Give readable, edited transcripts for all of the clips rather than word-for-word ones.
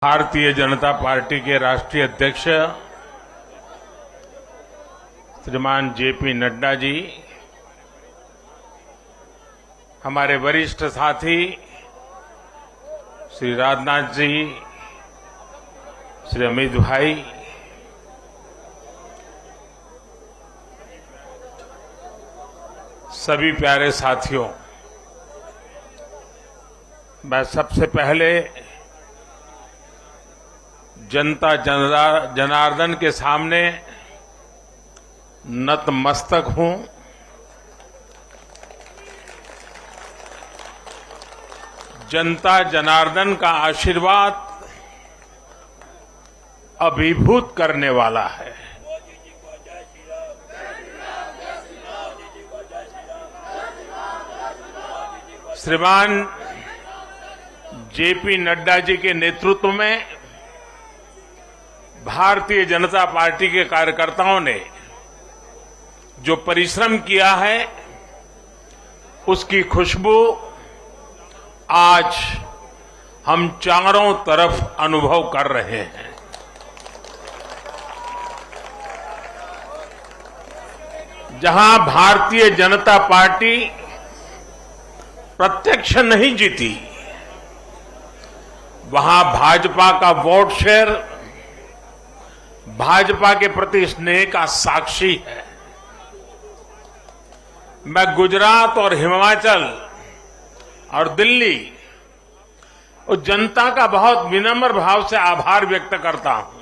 Bharatiya Janata party के राष्ट्रीय अध्यक्ष श्रीमान जेपी नड्डा जी, हमारे वरिष्ठ साथी श्री राजनाथ जी, श्री अमित भाई, सभी प्यारे साथियों, मैं सबसे पहले जनता जनार्दन के सामने नतमस्तक हूं। जनता जनार्दन का आशीर्वाद अभिभूत करने वाला है। श्रीमान जेपी नड्डा जी के नेतृत्व में भारतीय जनता पार्टी के कार्यकर्ताओं ने जो परिश्रम किया है, उसकी खुशबू आज हम चारों तरफ अनुभव कर रहे हैं। जहां भारतीय जनता पार्टी प्रत्यक्ष नहीं जीती, वहां भाजपा का वोट शेयर भाजपा के प्रति स्नेह का साक्षी है। मैं गुजरात और हिमाचल और दिल्ली और जनता का बहुत विनम्र भाव से आभार व्यक्त करता हूं।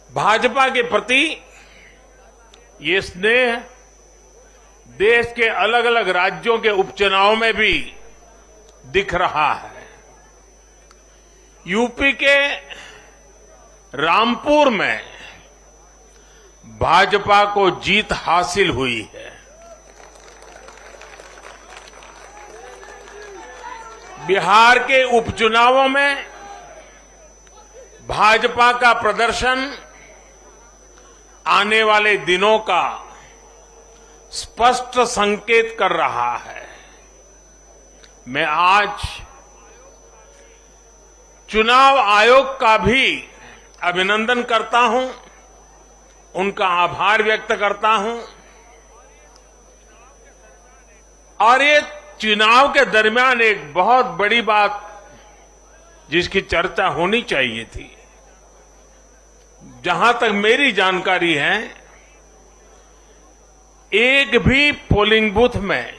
भाजपा के प्रति ये स्नेह देश के अलग अलग राज्यों के उपचुनाव में भी दिख रहा है। यूपी के रामपुर में भाजपा को जीत हासिल हुई है। बिहार के उपचुनावों में भाजपा का प्रदर्शन आने वाले दिनों का स्पष्ट संकेत कर रहा है। मैं आज चुनाव आयोग का भी अभिनंदन करता हूं, उनका आभार व्यक्त करता हूं। और ये चुनाव के दरमियान एक बहुत बड़ी बात जिसकी चर्चा होनी चाहिए थी, जहां तक मेरी जानकारी है, एक भी पोलिंग बूथ में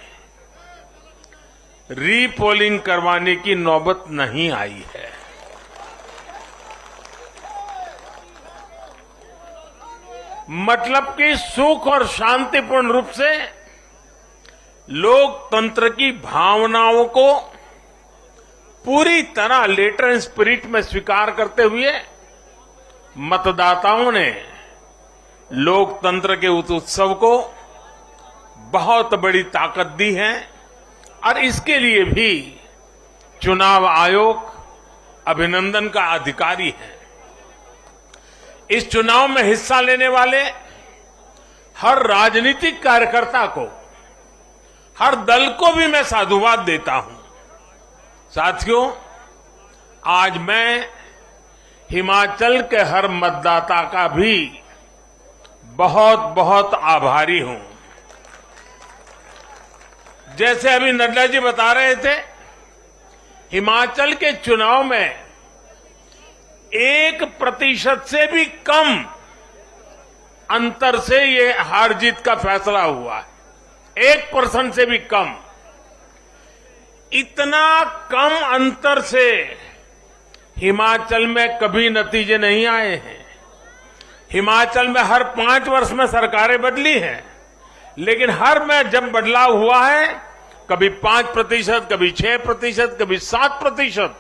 रीपोलिंग करवाने की नौबत नहीं आई है। मतलब कि सुख और शांतिपूर्ण रूप से लोकतंत्र की भावनाओं को पूरी तरह लेटर एंड स्पिरिट में स्वीकार करते हुए मतदाताओं ने लोकतंत्र के उस उत्सव को बहुत बड़ी ताकत दी है। और इसके लिए भी चुनाव आयोग अभिनंदन का अधिकारी है। इस चुनाव में हिस्सा लेने वाले हर राजनीतिक कार्यकर्ता को, हर दल को भी मैं साधुवाद देता हूं। साथियों, आज मैं हिमाचल के हर मतदाता का भी बहुत बहुत आभारी हूं। जैसे अभी नड्डा जी बता रहे थे, हिमाचल के चुनाव में 1% से भी कम अंतर से ये हार जीत का फैसला हुआ है। 1% से भी कम। इतना कम अंतर से हिमाचल में कभी नतीजे नहीं आए हैं। हिमाचल में हर 5 वर्ष में सरकारें बदली हैं, लेकिन हर में जब बदलाव हुआ है, कभी 5%, कभी 6%, कभी 7%,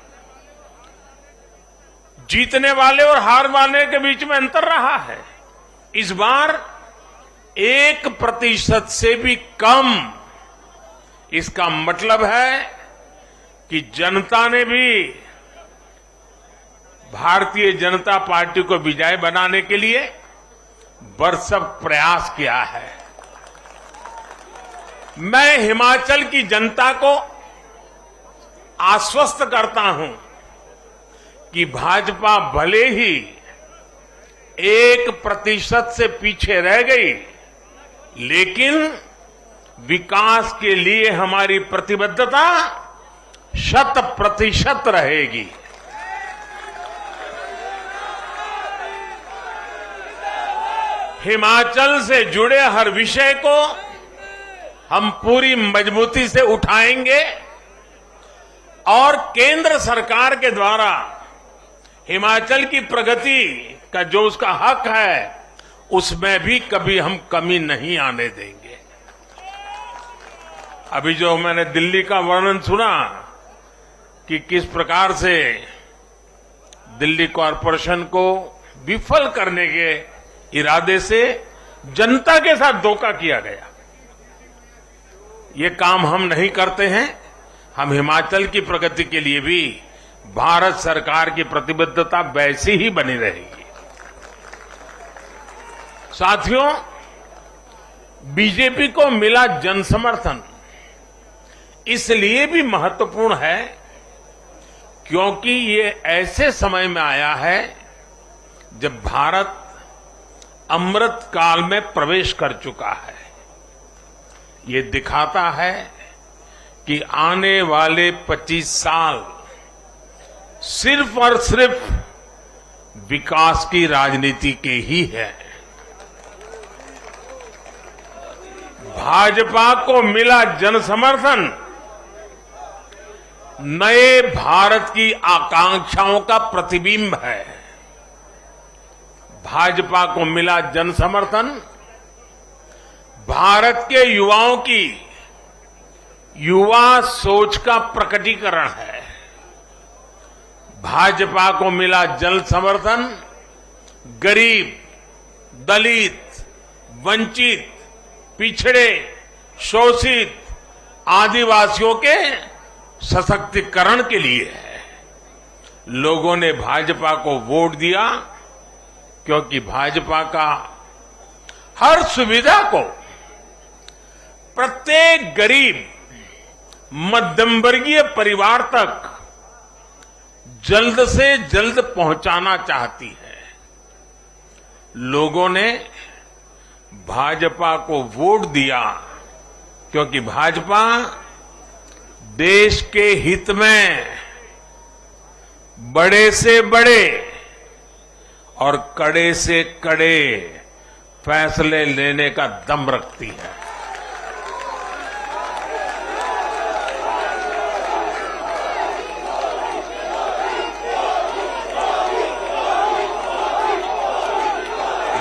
जीतने वाले और हार वाले के बीच में अंतर रहा है। इस बार 1% से भी कम। इसका मतलब है कि जनता ने भी भारतीय जनता पार्टी को विजय बनाने के लिए भरसक प्रयास किया है। मैं हिमाचल की जनता को आश्वस्त करता हूं कि भाजपा भले ही 1% से पीछे रह गई, लेकिन विकास के लिए हमारी प्रतिबद्धता 100% रहेगी। हिमाचल से जुड़े हर विषय को हम पूरी मजबूती से उठाएंगे और केंद्र सरकार के द्वारा हिमाचल की प्रगति का जो उसका हक है, उसमें भी कभी हम कमी नहीं आने देंगे। अभी जो मैंने दिल्ली का वर्णन सुना कि किस प्रकार से दिल्ली कॉरपोरेशन को विफल करने के इरादे से जनता के साथ धोखा किया गया, ये काम हम नहीं करते हैं। हम हिमाचल की प्रगति के लिए भी भारत सरकार की प्रतिबद्धता वैसी ही बनी रहेगी। साथियों, बीजेपी को मिला जन समर्थन इसलिए भी महत्वपूर्ण है क्योंकि ये ऐसे समय में आया है जब भारत अमृत काल में प्रवेश कर चुका है। ये दिखाता है कि आने वाले 25 साल सिर्फ और सिर्फ विकास की राजनीति के ही है। भाजपा को मिला जन समर्थन नए भारत की आकांक्षाओं का प्रतिबिंब है। भाजपा को मिला जन समर्थन भारत के युवाओं की युवा सोच का प्रकटीकरण है। भाजपा को मिला जन समर्थन गरीब, दलित, वंचित, पिछड़े, शोषित, आदिवासियों के सशक्तिकरण के लिए है। लोगों ने भाजपा को वोट दिया क्योंकि भाजपा का हर सुविधा को प्रत्येक गरीब, मध्यम वर्गीय परिवार तक जल्द से जल्द पहुंचाना चाहती है। लोगों ने भाजपा को वोट दिया क्योंकि भाजपा देश के हित में बड़े से बड़े और कड़े से कड़े फैसले लेने का दम रखती है।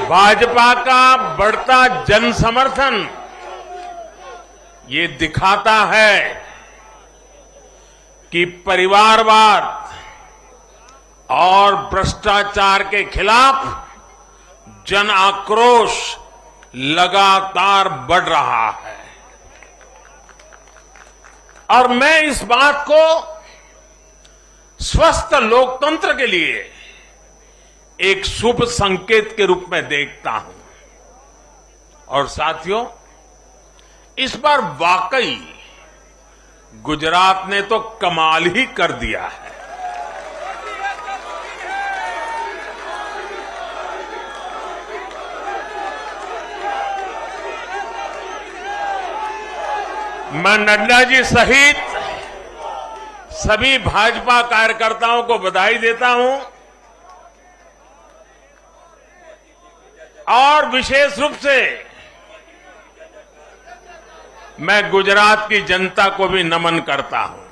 भाजपा का बढ़ता जन समर्थन ये दिखाता है कि परिवारवाद और भ्रष्टाचार के खिलाफ जन आक्रोश लगातार बढ़ रहा है। और मैं इस बात को स्वस्थ लोकतंत्र के लिए एक शुभ संकेत के रूप में देखता हूं। और साथियों, इस बार वाकई गुजरात ने तो कमाल ही कर दिया है। मैं नड्डा जी सहित सभी भाजपा कार्यकर्ताओं को बधाई देता हूं और विशेष रूप से मैं गुजरात की जनता को भी नमन करता हूं।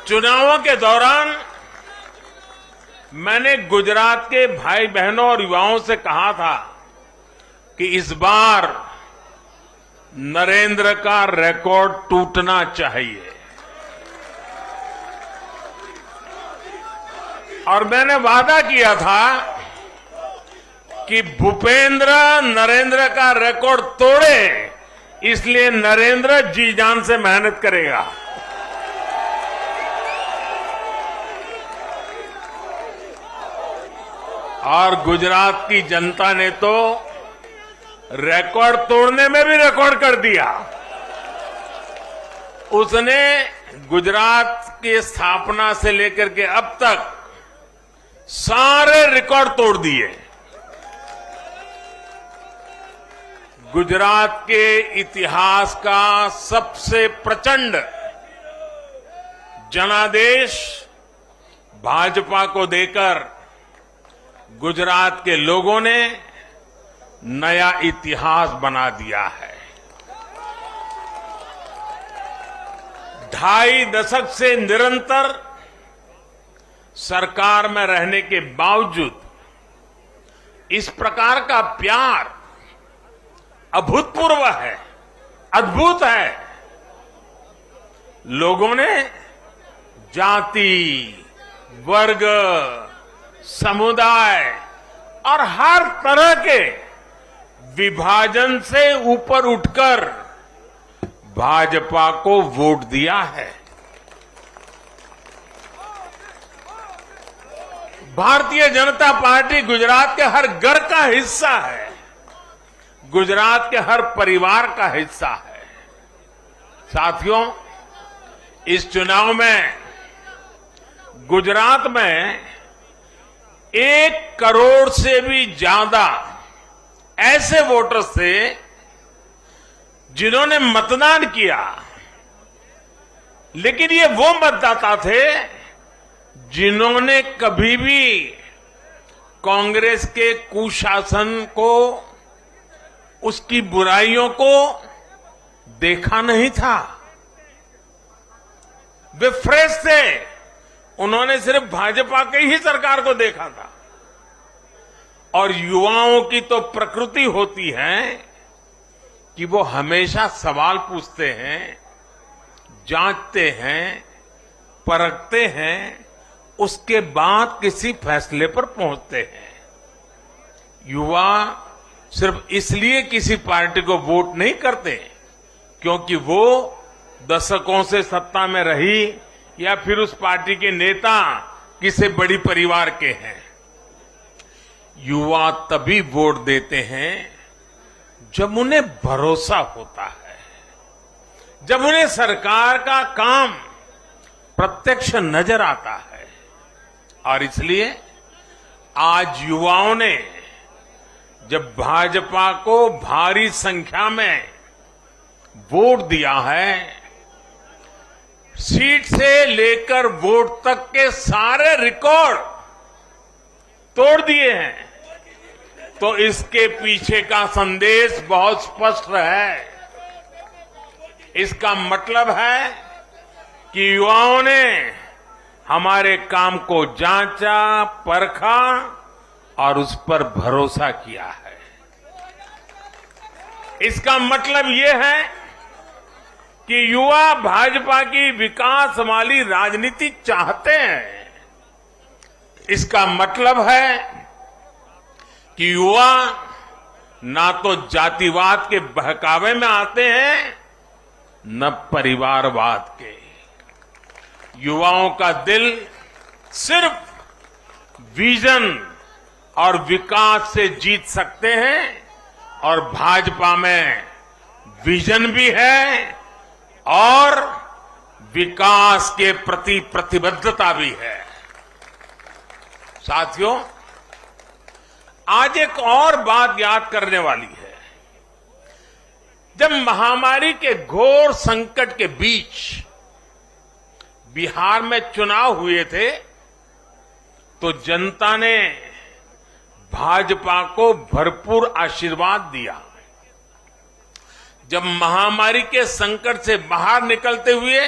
चुनावों के दौरान मैंने गुजरात के भाई बहनों और युवाओं से कहा था कि इस बार नरेंद्र का रिकॉर्ड टूटना चाहिए। और मैंने वादा किया था कि भूपेंद्र नरेंद्र का रिकॉर्ड तोड़े, इसलिए नरेंद्र जी जान से मेहनत करेगा। और गुजरात की जनता ने तो रिकॉर्ड तोड़ने में भी रिकॉर्ड कर दिया। उसने गुजरात की स्थापना से लेकर के अब तक सारे रिकॉर्ड तोड़ दिए। गुजरात के इतिहास का सबसे प्रचंड जनादेश भाजपा को देकर गुजरात के लोगों ने नया इतिहास बना दिया है। 2.5 दशक से निरंतर सरकार में रहने के बावजूद इस प्रकार का प्यार अभूतपूर्व है, अद्भुत है। लोगों ने जाति, वर्ग, समुदाय और हर तरह के विभाजन से ऊपर उठकर भाजपा को वोट दिया है। भारतीय जनता पार्टी गुजरात के हर घर का हिस्सा है, गुजरात के हर परिवार का हिस्सा है। साथियों, इस चुनाव में गुजरात में 1 करोड़ से भी ज्यादा ऐसे वोटर्स थे जिन्होंने मतदान किया, लेकिन ये वो मतदाता थे जिन्होंने कभी भी कांग्रेस के कुशासन को, उसकी बुराइयों को देखा नहीं था। वे फ्रेश थे, उन्होंने सिर्फ भाजपा की ही सरकार को देखा था। और युवाओं की तो प्रकृति होती है कि वो हमेशा सवाल पूछते हैं, जांचते हैं, परखते हैं, उसके बाद किसी फैसले पर पहुंचते हैं। युवा सिर्फ इसलिए किसी पार्टी को वोट नहीं करते क्योंकि वो दशकों से सत्ता में रही या फिर उस पार्टी के नेता किसी बड़ी परिवार के हैं। युवा तभी वोट देते हैं जब उन्हें भरोसा होता है, जब उन्हें सरकार का काम प्रत्यक्ष नजर आता है। और इसलिए आज युवाओं ने जब भाजपा को भारी संख्या में वोट दिया है, सीट से लेकर वोट तक के सारे रिकॉर्ड तोड़ दिए हैं, तो इसके पीछे का संदेश बहुत स्पष्ट है। इसका मतलब है कि युवाओं ने हमारे काम को जांचा, परखा और उस पर भरोसा किया है। इसका मतलब ये है कि युवा भाजपा की विकास वाली राजनीति चाहते हैं। इसका मतलब है कि युवा ना तो जातिवाद के बहकावे में आते हैं, न परिवारवाद के। युवाओं का दिल सिर्फ विजन और विकास से जीत सकते हैं, और भाजपा में विजन भी है और विकास के प्रति प्रतिबद्धता भी है। साथियों, आज एक और बात याद करने वाली है। जब महामारी के घोर संकट के बीच बिहार में चुनाव हुए थे, तो जनता ने भाजपा को भरपूर आशीर्वाद दिया। जब महामारी के संकट से बाहर निकलते हुए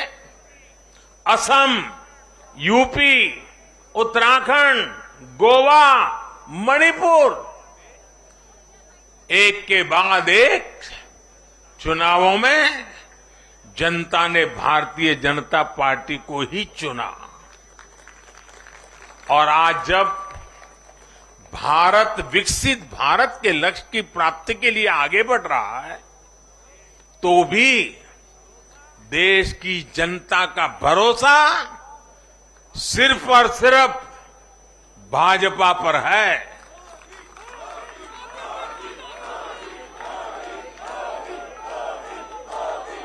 असम, यूपी, उत्तराखंड, गोवा, मणिपुर एक के बाद एक चुनावों में जनता ने भारतीय जनता पार्टी को ही चुना। और आज जब भारत विकसित भारत के लक्ष्य की प्राप्ति के लिए आगे बढ़ रहा है, तो भी देश की जनता का भरोसा सिर्फ और सिर्फ भाजपा पर है।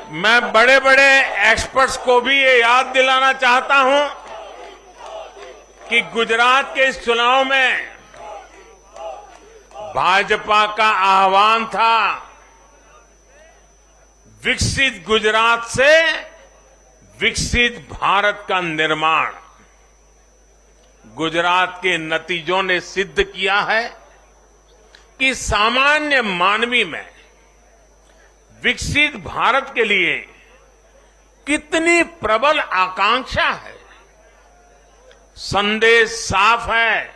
मैं बड़े बड़े एक्सपर्ट्स को भी ये याद दिलाना चाहता हूं कि गुजरात के इस चुनाव में भाजपा का आह्वान था विकसित गुजरात से विकसित भारत का निर्माण। गुजरात के नतीजों ने सिद्ध किया है कि सामान्य मानवी में विकसित भारत के लिए कितनी प्रबल आकांक्षा है। संदेश साफ है,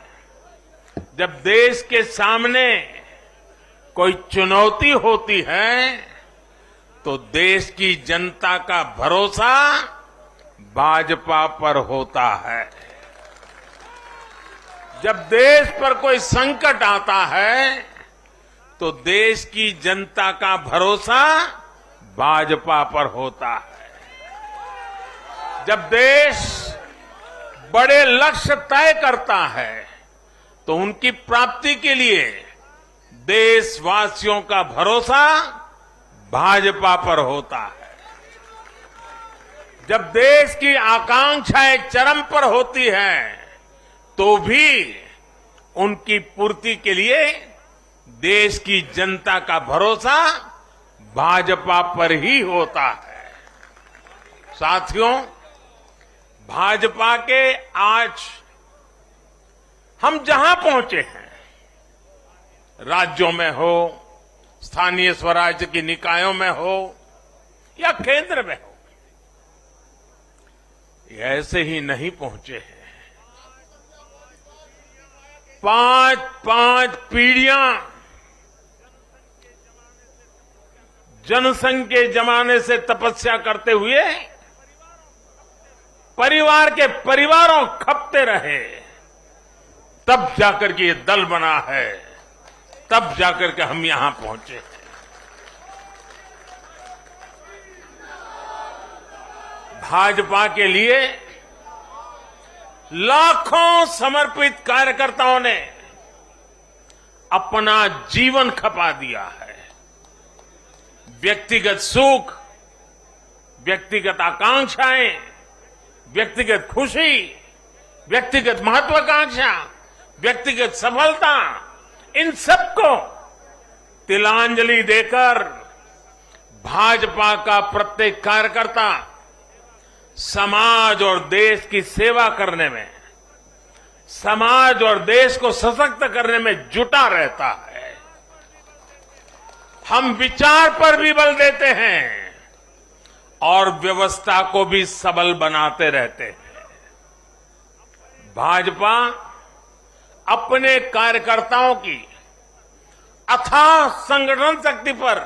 जब देश के सामने कोई चुनौती होती है तो देश की जनता का भरोसा भाजपा पर होता है। जब देश पर कोई संकट आता है तो देश की जनता का भरोसा भाजपा पर होता है। जब देश बड़े लक्ष्य तय करता है तो उनकी प्राप्ति के लिए देशवासियों का भरोसा भाजपा पर होता है। जब देश की आकांक्षाएं चरम पर होती हैं तो भी उनकी पूर्ति के लिए देश की जनता का भरोसा भाजपा पर ही होता है। साथियों, भाजपा के आज हम जहां पहुंचे हैं, राज्यों में हो, स्थानीय स्वराज्य की निकायों में हो या केंद्र में हो, ये ऐसे ही नहीं पहुंचे हैं। 5 पीढ़ियां जनसंघ के जमाने से तपस्या करते हुए परिवार के परिवारों खपते रहे, तब जाकर के ये दल बना है, तब जाकर के हम यहां पहुंचे हैं। भाजपा के लिए लाखों समर्पित कार्यकर्ताओं ने अपना जीवन खपा दिया है। व्यक्तिगत सुख, व्यक्तिगत आकांक्षाएं, व्यक्तिगत खुशी, व्यक्तिगत महत्वाकांक्षा, व्यक्तिगत सफलता, इन सबको तिलांजलि देकर भाजपा का प्रत्येक कार्यकर्ता समाज और देश की सेवा करने में, समाज और देश को सशक्त करने में जुटा रहता है। हम विचार पर भी बल देते हैं और व्यवस्था को भी सबल बनाते रहते हैं। भाजपा अपने कार्यकर्ताओं की अथाह संगठन शक्ति पर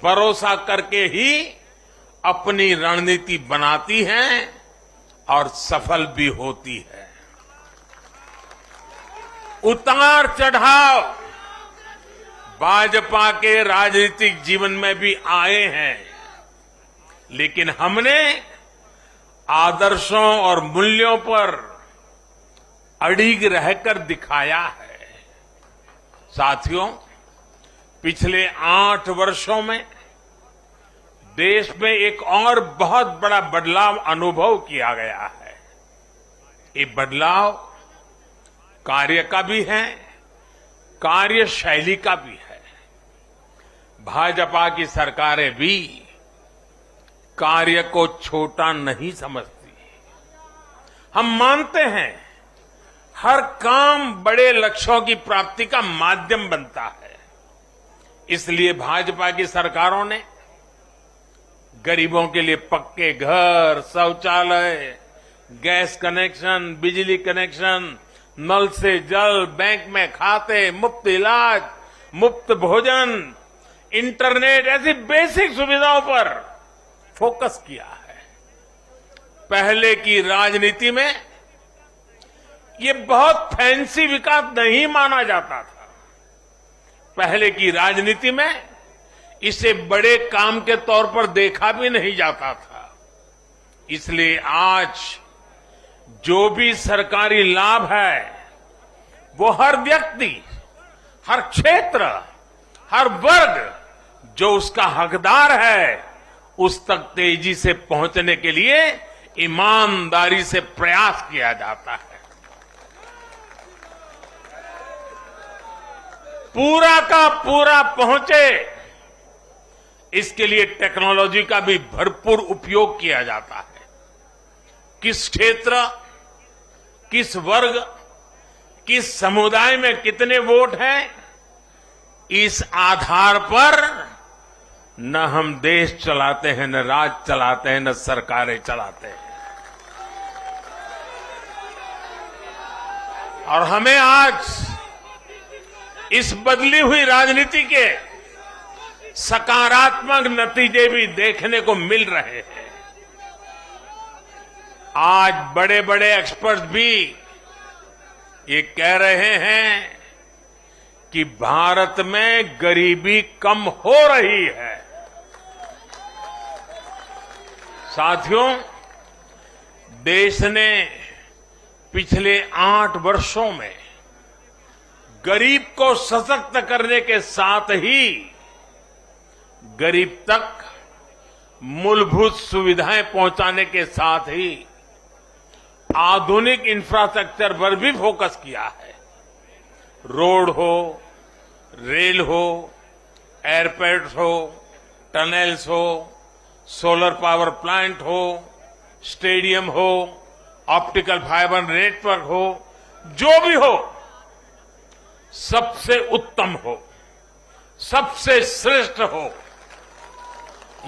भरोसा करके ही अपनी रणनीति बनाती है और सफल भी होती है। उतार चढ़ाव भाजपा के राजनीतिक जीवन में भी आए हैं, लेकिन हमने आदर्शों और मूल्यों पर अड़िग रहकर दिखाया है। साथियों, पिछले 8 वर्षों में देश में एक और बहुत बड़ा बदलाव अनुभव किया गया है। ये बदलाव कार्य का भी है, कार्यशैली का भी है। भाजपा की सरकारें भी कार्य को छोटा नहीं समझती। हम मानते हैं हर काम बड़े लक्ष्यों की प्राप्ति का माध्यम बनता है। इसलिए भाजपा की सरकारों ने गरीबों के लिए पक्के घर, शौचालय, गैस कनेक्शन, बिजली कनेक्शन, नल से जल, बैंक में खाते, मुफ्त इलाज, मुफ्त भोजन, इंटरनेट, ऐसी बेसिक सुविधाओं पर फोकस किया है। पहले की राजनीति में ये बहुत फैंसी विकास नहीं माना जाता था। पहले की राजनीति में इसे बड़े काम के तौर पर देखा भी नहीं जाता था। इसलिए आज जो भी सरकारी लाभ है वो हर व्यक्ति, हर क्षेत्र, हर वर्ग जो उसका हकदार है उस तक तेजी से पहुंचने के लिए ईमानदारी से प्रयास किया जाता है। पूरा का पूरा पहुंचे, इसके लिए टेक्नोलॉजी का भी भरपूर उपयोग किया जाता है। किस क्षेत्र, किस वर्ग, किस समुदाय में कितने वोट हैं, इस आधार पर न हम देश चलाते हैं, न राज चलाते हैं, न सरकारें चलाते हैं। और हमें आज इस बदली हुई राजनीति के सकारात्मक नतीजे भी देखने को मिल रहे हैं। आज बड़े बड़े एक्सपर्ट भी ये कह रहे हैं कि भारत में गरीबी कम हो रही है। साथियों, देश ने पिछले 8 वर्षों में गरीब को सशक्त करने के साथ ही गरीब तक मूलभूत सुविधाएं पहुंचाने के साथ ही आधुनिक इंफ्रास्ट्रक्चर पर भी फोकस किया है। रोड हो, रेल हो, एयरपोर्ट हो, टनल्स हो, सोलर पावर प्लांट हो, स्टेडियम हो, ऑप्टिकल फाइबर नेटवर्क हो, जो भी हो, सबसे उत्तम हो, सबसे श्रेष्ठ हो,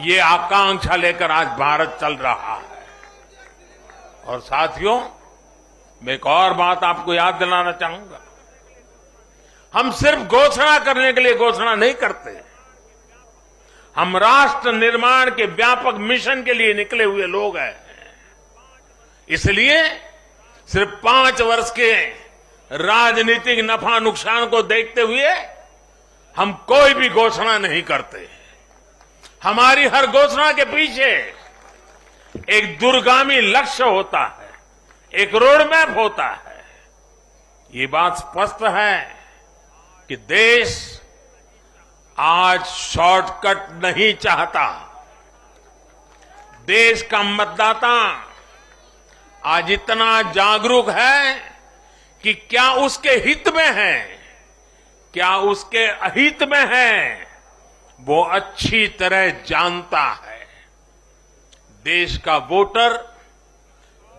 ये आकांक्षा लेकर आज भारत चल रहा है। और साथियों, मैं एक और बात आपको याद दिलाना चाहूंगा। हम सिर्फ घोषणा करने के लिए घोषणा नहीं करते, हम राष्ट्र निर्माण के व्यापक मिशन के लिए निकले हुए लोग हैं। इसलिए सिर्फ 5 वर्ष के राजनीतिक नफा नुकसान को देखते हुए हम कोई भी घोषणा नहीं करते। हमारी हर घोषणा के पीछे एक दूरगामी लक्ष्य होता है, एक रोड मैप होता है। ये बात स्पष्ट है कि देश आज शॉर्टकट नहीं चाहता। देश का मतदाता आज इतना जागरूक है कि क्या उसके हित में है, क्या उसके अहित में है, वो अच्छी तरह जानता है। देश का वोटर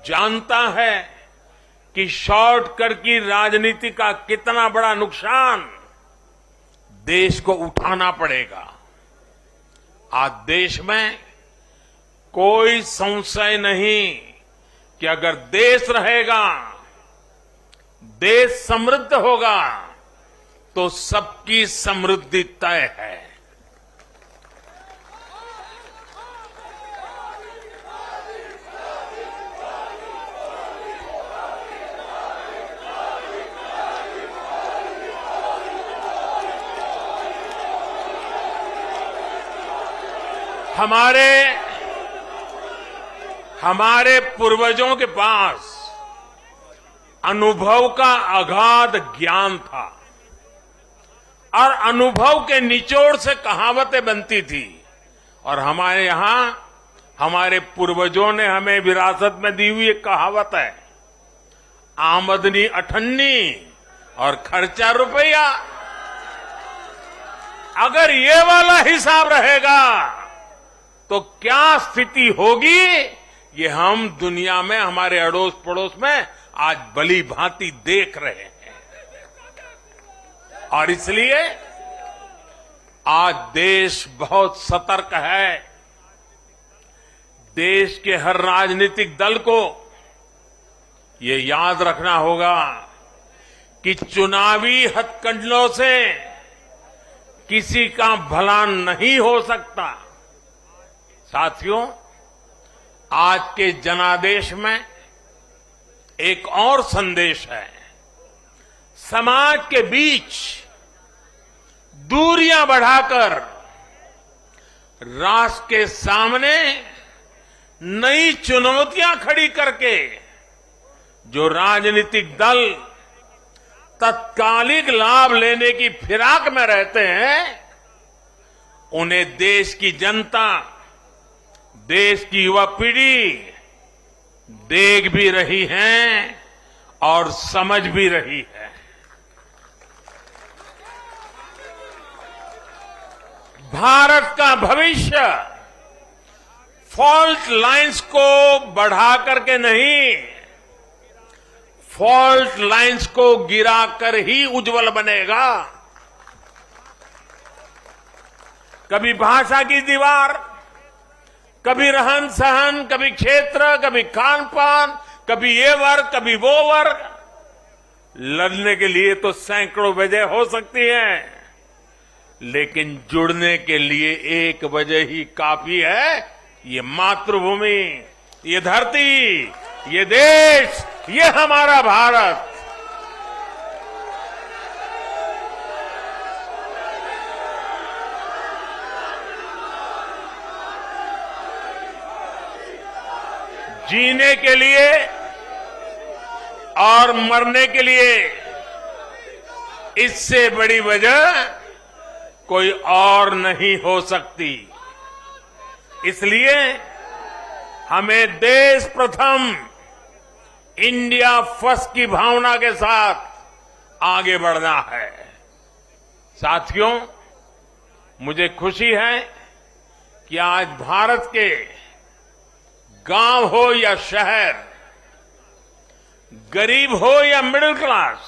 जानता है कि शॉर्टकट की राजनीति का कितना बड़ा नुकसान देश को उठाना पड़ेगा। आज देश में कोई संशय नहीं कि अगर देश रहेगा, देश समृद्ध होगा, तो सबकी समृद्धि तय है। हमारे पूर्वजों के पास अनुभव का अगाध ज्ञान था और अनुभव के निचोड़ से कहावतें बनती थी। और हमारे यहां हमारे पूर्वजों ने हमें विरासत में दी हुई एक कहावत है, आमदनी अठन्नी और खर्चा रुपया। अगर ये वाला हिसाब रहेगा तो क्या स्थिति होगी, ये हम दुनिया में हमारे अड़ोस पड़ोस में आज भली भांति देख रहे हैं। और इसलिए आज देश बहुत सतर्क है। देश के हर राजनीतिक दल को ये याद रखना होगा कि चुनावी हथकंडलों से किसी का भला नहीं हो सकता। साथियों, आज के जनादेश में एक और संदेश है। समाज के बीच दूरियां बढ़ाकर राष्ट्र के सामने नई चुनौतियां खड़ी करके जो राजनीतिक दल तत्कालिक लाभ लेने की फिराक में रहते हैं, उन्हें देश की जनता देश की युवा पीढ़ी देख भी रही है और समझ भी रही है। भारत का भविष्य फॉल्ट लाइंस को बढ़ा करके नहीं, फॉल्ट लाइंस को गिराकर ही उज्जवल बनेगा। कभी भाषा की दीवार, कभी रहन सहन, कभी क्षेत्र, कभी खान पान, कभी ये वर्ग, कभी वो वर्ग। लड़ने के लिए तो सैकड़ों वजह हो सकती हैं, लेकिन जुड़ने के लिए एक वजह ही काफी है। ये मातृभूमि, ये धरती, ये देश, ये हमारा भारत। जीने के लिए और मरने के लिए इससे बड़ी वजह कोई और नहीं हो सकती। इसलिए हमें देश प्रथम, इंडिया फर्स्ट की भावना के साथ आगे बढ़ना है। साथियों, मुझे खुशी है कि आज भारत के गांव हो या शहर, गरीब हो या मिडिल क्लास,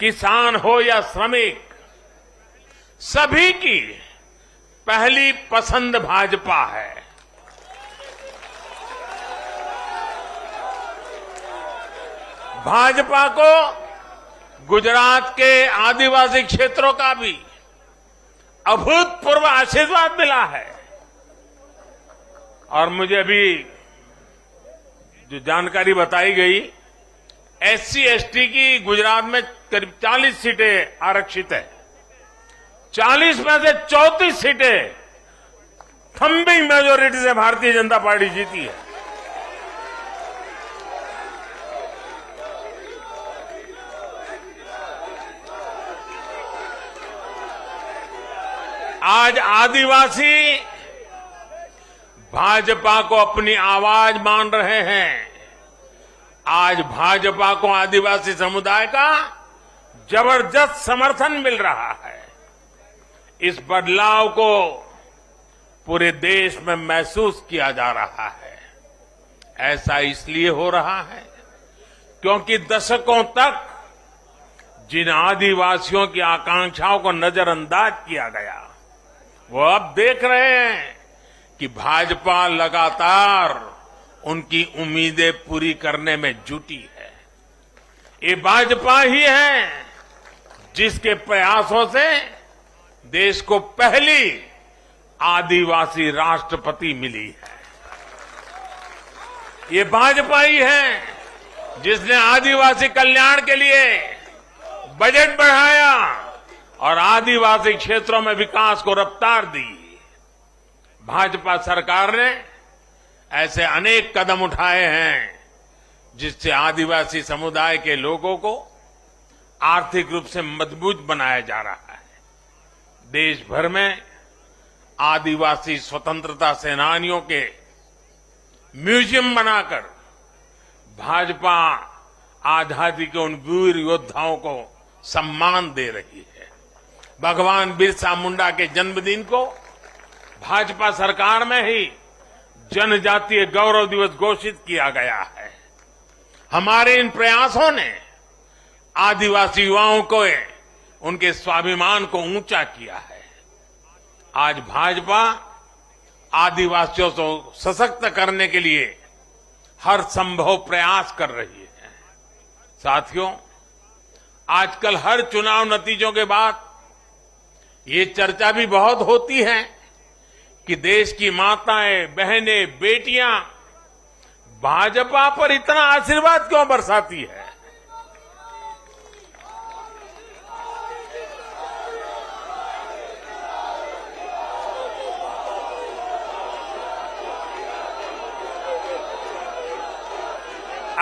किसान हो या श्रमिक, सभी की पहली पसंद भाजपा है। भाजपा को गुजरात के आदिवासी क्षेत्रों का भी अभूतपूर्व आशीर्वाद मिला है। और मुझे अभी जो जानकारी बताई गई, एससी एसटी की गुजरात में करीब 40 सीटें आरक्षित है। 40 में से 34 सीटें थम्बिंग मेजोरिटी से भारतीय जनता पार्टी जीती है। आज आदिवासी भाजपा को अपनी आवाज मान रहे हैं। आज भाजपा को आदिवासी समुदाय का जबरदस्त समर्थन मिल रहा है। इस बदलाव को पूरे देश में महसूस किया जा रहा है। ऐसा इसलिए हो रहा है क्योंकि दशकों तक जिन आदिवासियों की आकांक्षाओं को नजरअंदाज किया गया, वो अब देख रहे हैं कि भाजपा लगातार उनकी उम्मीदें पूरी करने में जुटी है। ये भाजपा ही है जिसके प्रयासों से देश को पहली आदिवासी राष्ट्रपति मिली है। ये भाजपा ही है जिसने आदिवासी कल्याण के लिए बजट बढ़ाया और आदिवासी क्षेत्रों में विकास को रफ्तार दी। भाजपा सरकार ने ऐसे अनेक कदम उठाए हैं जिससे आदिवासी समुदाय के लोगों को आर्थिक रूप से मजबूत बनाया जा रहा है। देश भर में आदिवासी स्वतंत्रता सेनानियों के म्यूजियम बनाकर भाजपा आजादी के उन वीर योद्धाओं को सम्मान दे रही है। भगवान बिरसा मुंडा के जन्मदिन को भाजपा सरकार में ही जनजातीय गौरव दिवस घोषित किया गया है। हमारे इन प्रयासों ने आदिवासी युवाओं को उनके स्वाभिमान को ऊंचा किया है। आज भाजपा आदिवासियों को सशक्त करने के लिए हर संभव प्रयास कर रही है। साथियों, आजकल हर चुनाव नतीजों के बाद ये चर्चा भी बहुत होती है कि देश की माताएं, बहनें, बेटियां भाजपा पर इतना आशीर्वाद क्यों बरसाती है।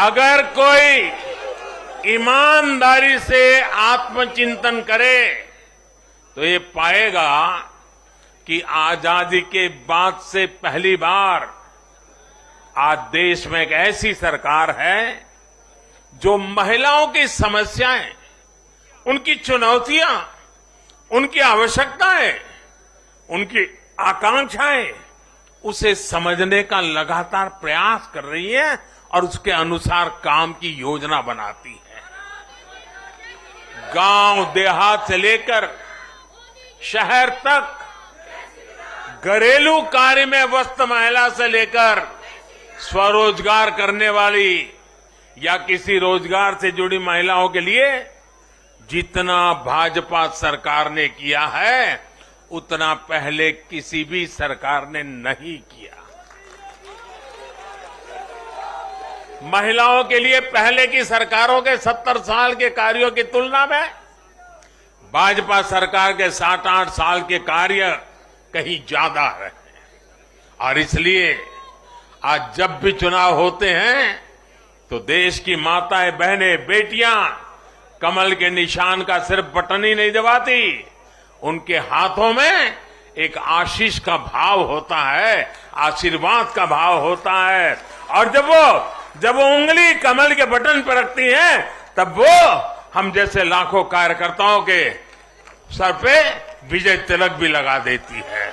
अगर कोई ईमानदारी से आत्मचिंतन करे तो ये पाएगा कि आजादी के बाद से पहली बार आज देश में एक ऐसी सरकार है जो महिलाओं की समस्याएं, उनकी चुनौतियां, उनकी आवश्यकताएं, उनकी आकांक्षाएं, उसे समझने का लगातार प्रयास कर रही है और उसके अनुसार काम की योजना बनाती है। गांव देहात से लेकर शहर तक घरेलू कार्य में व्यस्त महिला से लेकर स्वरोजगार करने वाली या किसी रोजगार से जुड़ी महिलाओं के लिए जितना भाजपा सरकार ने किया है उतना पहले किसी भी सरकार ने नहीं किया। महिलाओं के लिए पहले की सरकारों के 70 साल के कार्यों की तुलना में भाजपा सरकार के 7-8 साल के कार्य कहीं ज्यादा है और इसलिए आज जब भी चुनाव होते हैं तो देश की माताएं, बहनें, बेटियां कमल के निशान का सिर्फ बटन ही नहीं दबाती, उनके हाथों में एक आशीष का भाव होता है, आशीर्वाद का भाव होता है और जब वो उंगली कमल के बटन पर रखती हैं तब वो हम जैसे लाखों कार्यकर्ताओं के सर पे विजय तिलक भी लगा देती है।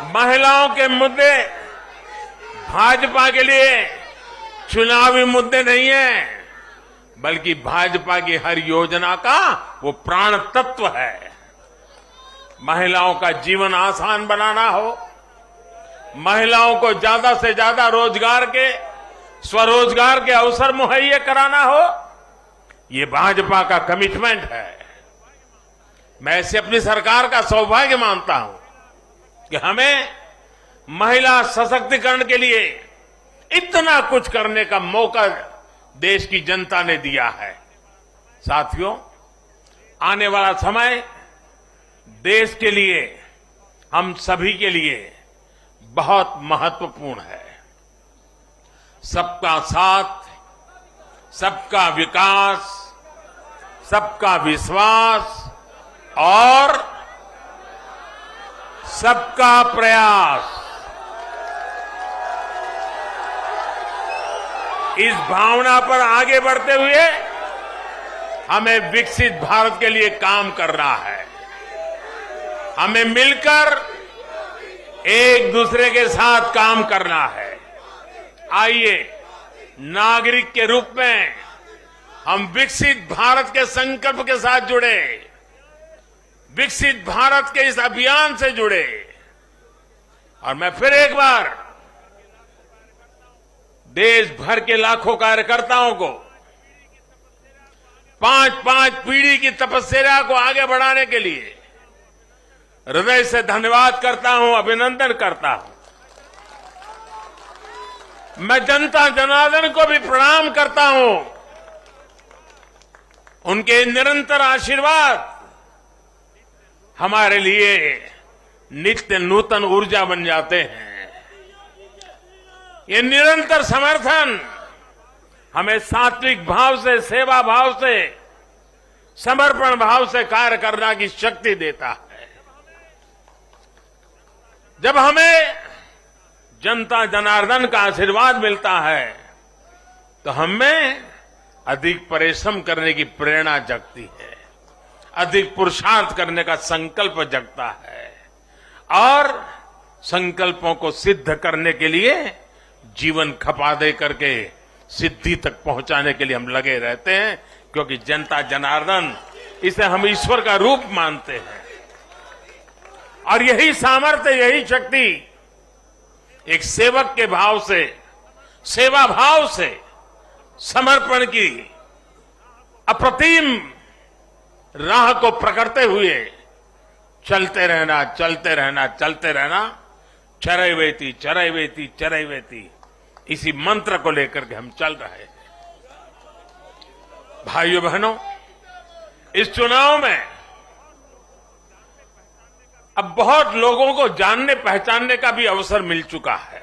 महिलाओं के मुद्दे भाजपा के लिए चुनावी मुद्दे नहीं है, बल्कि भाजपा की हर योजना का वो प्राण तत्व है। महिलाओं का जीवन आसान बनाना हो, महिलाओं को ज्यादा से ज्यादा रोजगार के, स्वरोजगार के अवसर मुहैया कराना हो, ये भाजपा का कमिटमेंट है। मैं इसे अपनी सरकार का सौभाग्य मानता हूं कि हमें महिला सशक्तिकरण के लिए इतना कुछ करने का मौका देश की जनता ने दिया है। साथियों, आने वाला समय देश के लिए, हम सभी के लिए बहुत महत्वपूर्ण है। सबका साथ, सबका विकास, सबका विश्वास और सबका प्रयास, इस भावना पर आगे बढ़ते हुए हमें विकसित भारत के लिए काम करना है। हमें मिलकर एक दूसरे के साथ काम करना है। आइए, नागरिक के रूप में हम विकसित भारत के संकल्प के साथ जुड़े, विकसित भारत के इस अभियान से जुड़े और मैं फिर एक बार देश भर के लाखों कार्यकर्ताओं को 5-5 पीढ़ी की तपस्या को आगे बढ़ाने के लिए हृदय से धन्यवाद करता हूं, अभिनंदन करता हूं। मैं जनता जनार्दन को भी प्रणाम करता हूं। उनके निरंतर आशीर्वाद हमारे लिए नित्य नूतन ऊर्जा बन जाते हैं। ये निरंतर समर्थन हमें सात्विक भाव से, सेवा भाव से, समर्पण भाव से कार्य करने की शक्ति देता है। जब हमें जनता जनार्दन का आशीर्वाद मिलता है तो हमें अधिक परिश्रम करने की प्रेरणा जगती है, अधिक पुरुषार्थ करने का संकल्प जगता है और संकल्पों को सिद्ध करने के लिए जीवन खपा दे करके सिद्धि तक पहुंचाने के लिए हम लगे रहते हैं, क्योंकि जनता जनार्दन, इसे हम ईश्वर का रूप मानते हैं और यही सामर्थ्य, यही शक्ति एक सेवक के भाव से, सेवा भाव से, समर्पण की अप्रतिम राह को पकड़ते हुए चलते रहना, चलते रहना, चलते रहना, चरैवेति चरैवेति चरैवेति, इसी मंत्र को लेकर के हम चल रहे हैं। भाइयों बहनों, इस चुनाव में अब बहुत लोगों को जानने पहचानने का भी अवसर मिल चुका है।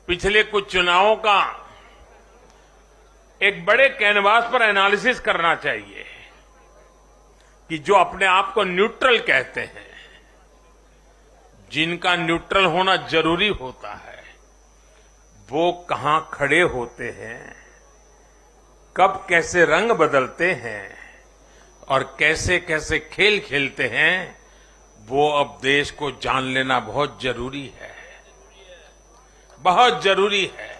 पिछले कुछ चुनावों का एक बड़े कैनवास पर एनालिसिस करना चाहिए। कि जो अपने आप को न्यूट्रल कहते हैं, जिनका न्यूट्रल होना जरूरी होता है, वो कहां खड़े होते हैं, कब कैसे रंग बदलते हैं और कैसे कैसे खेल खेलते हैं, वो अब देश को जान लेना बहुत जरूरी है, बहुत जरूरी है।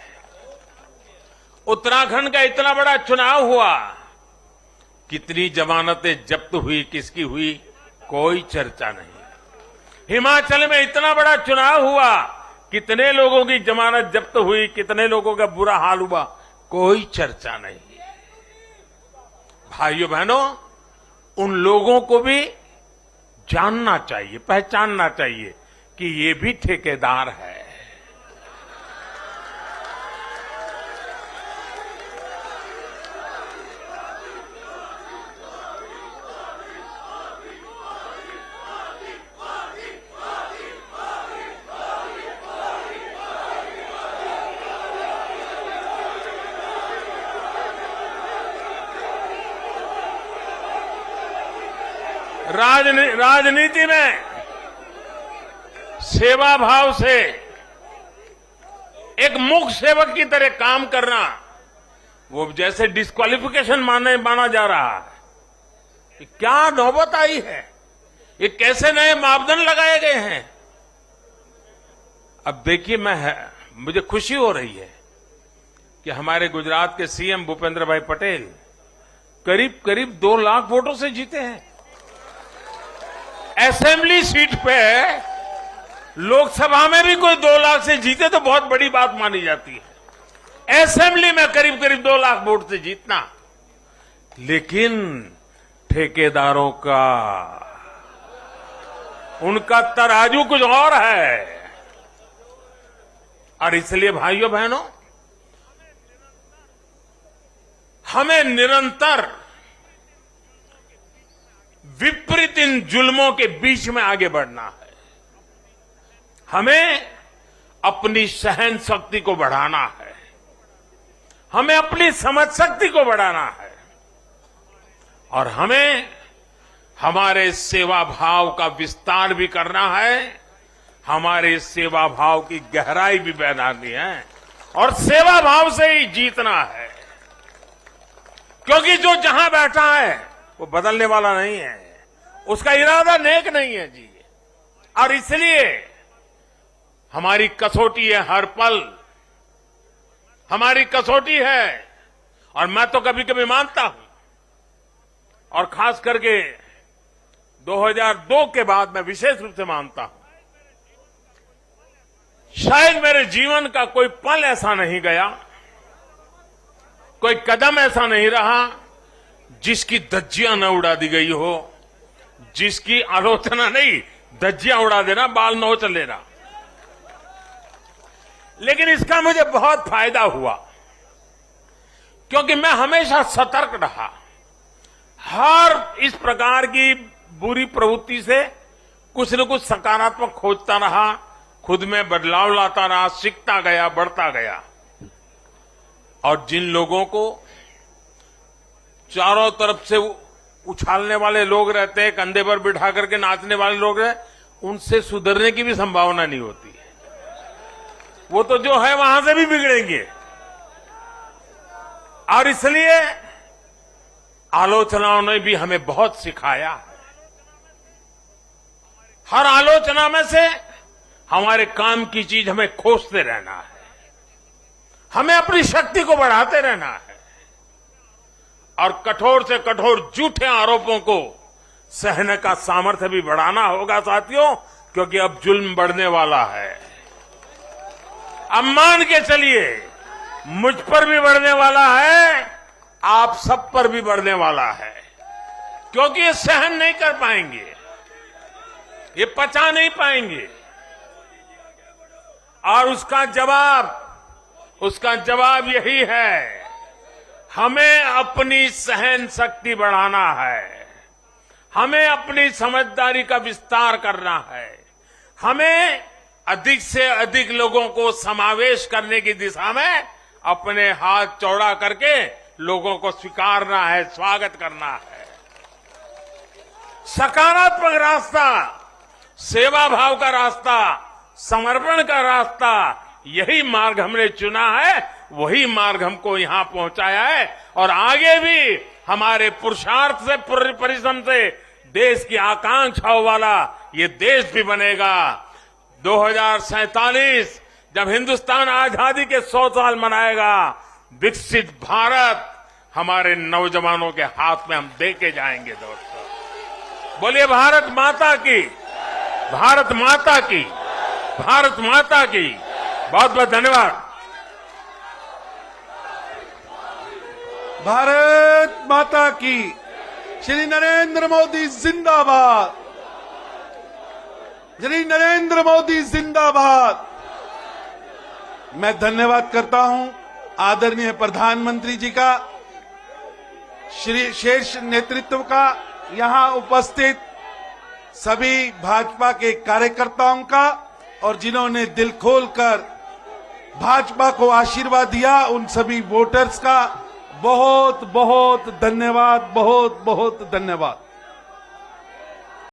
उत्तराखंड का इतना बड़ा चुनाव हुआ, कितनी जमानतें जब्त हुई, किसकी हुई, कोई चर्चा नहीं। हिमाचल में इतना बड़ा चुनाव हुआ, कितने लोगों की जमानत जब्त हुई, कितने लोगों का बुरा हाल हुआ, कोई चर्चा नहीं। भाइयों बहनों, उन लोगों को भी जानना चाहिए, पहचानना चाहिए कि ये भी ठेकेदार है। राजनीति में सेवा भाव से एक मुख्य सेवक की तरह काम करना, वो जैसे डिस्क्वालिफिकेशन माना जा रहा है। ये क्या नौबत आई है, ये कैसे नए मापदंड लगाए गए हैं। अब देखिए, मुझे खुशी हो रही है कि हमारे गुजरात के सीएम भूपेंद्र भाई पटेल करीब करीब 2 लाख वोटों से जीते हैं। असेंबली सीट पे लोकसभा में भी कोई 2 लाख से जीते तो बहुत बड़ी बात मानी जाती है। असेंबली में करीब करीब 2 लाख वोट से जीतना, लेकिन ठेकेदारों का, उनका तराजू कुछ और है। और इसलिए भाइयों बहनों, हमें निरंतर विपरीत इन जुल्मों के बीच में आगे बढ़ना है। हमें अपनी सहन शक्ति को बढ़ाना है, हमें अपनी समझ शक्ति को बढ़ाना है, और हमें हमारे सेवा भाव का विस्तार भी करना है, हमारे सेवा भाव की गहराई भी बढ़ानी है, और सेवा भाव से ही जीतना है। क्योंकि जो जहां बैठा है वो बदलने वाला नहीं है, उसका इरादा नेक नहीं है जी। और इसलिए हमारी कसौटी है, हर पल हमारी कसौटी है। और मैं तो कभी कभी मानता हूं, और खास करके 2002 के बाद मैं विशेष रूप से मानता हूं, शायद मेरे जीवन का कोई पल ऐसा नहीं गया, कोई कदम ऐसा नहीं रहा जिसकी धज्जियां न उड़ा दी गई हो, जिसकी आलोचना नहीं, धज्जियां उड़ा देना, बाल नोच लेना। लेकिन इसका मुझे बहुत फायदा हुआ, क्योंकि मैं हमेशा सतर्क रहा। हर इस प्रकार की बुरी प्रवृत्ति से कुछ न कुछ सकारात्मक खोजता रहा, खुद में बदलाव लाता रहा, सीखता गया, बढ़ता गया। और जिन लोगों को चारों तरफ से उछालने वाले लोग रहते हैं, कंधे पर बिठा करके नाचने वाले लोग रहते, उनसे सुधरने की भी संभावना नहीं होती है। वो तो जो है वहां से भी बिगड़ेंगे। और इसलिए आलोचनाओं ने भी हमें बहुत सिखाया है। हर आलोचना में से हमारे काम की चीज हमें खोजते रहना है, हमें अपनी शक्ति को बढ़ाते रहना है, और कठोर से कठोर झूठे आरोपों को सहने का सामर्थ्य भी बढ़ाना होगा साथियों, क्योंकि अब जुल्म बढ़ने वाला है। अब मान के चलिए, मुझ पर भी बढ़ने वाला है, आप सब पर भी बढ़ने वाला है, क्योंकि ये सहन नहीं कर पाएंगे, ये पचा नहीं पाएंगे। और उसका जवाब यही है, हमें अपनी सहन शक्ति बढ़ाना है, हमें अपनी समझदारी का विस्तार करना है, हमें अधिक से अधिक लोगों को समावेश करने की दिशा में अपने हाथ चौड़ा करके लोगों को स्वीकारना है, स्वागत करना है। सकारात्मक रास्ता, सेवा भाव का रास्ता, समर्पण का रास्ता, यही मार्ग हमने चुना है, वही मार्ग हमको यहां पहुंचाया है और आगे भी हमारे पुरुषार्थ से, परिश्रम से देश की आकांक्षाओं वाला ये देश भी बनेगा। 2047 जब हिंदुस्तान आजादी के 100 साल मनाएगा, विकसित भारत हमारे नौजवानों के हाथ में हम देके जाएंगे। दोस्तों बोलिए भारत माता की, भारत माता की, भारत माता की। बहुत बहुत धन्यवाद। भारत माता की। श्री नरेंद्र मोदी जिंदाबाद, श्री नरेंद्र मोदी जिंदाबाद। मैं धन्यवाद करता हूं आदरणीय प्रधानमंत्री जी का, श्री शीर्ष नेतृत्व का, यहां उपस्थित सभी भाजपा के कार्यकर्ताओं का और जिन्होंने दिल खोलकर भाजपा को आशीर्वाद दिया, उन सभी वोटर्स का बहुत बहुत धन्यवाद, बहुत बहुत धन्यवाद।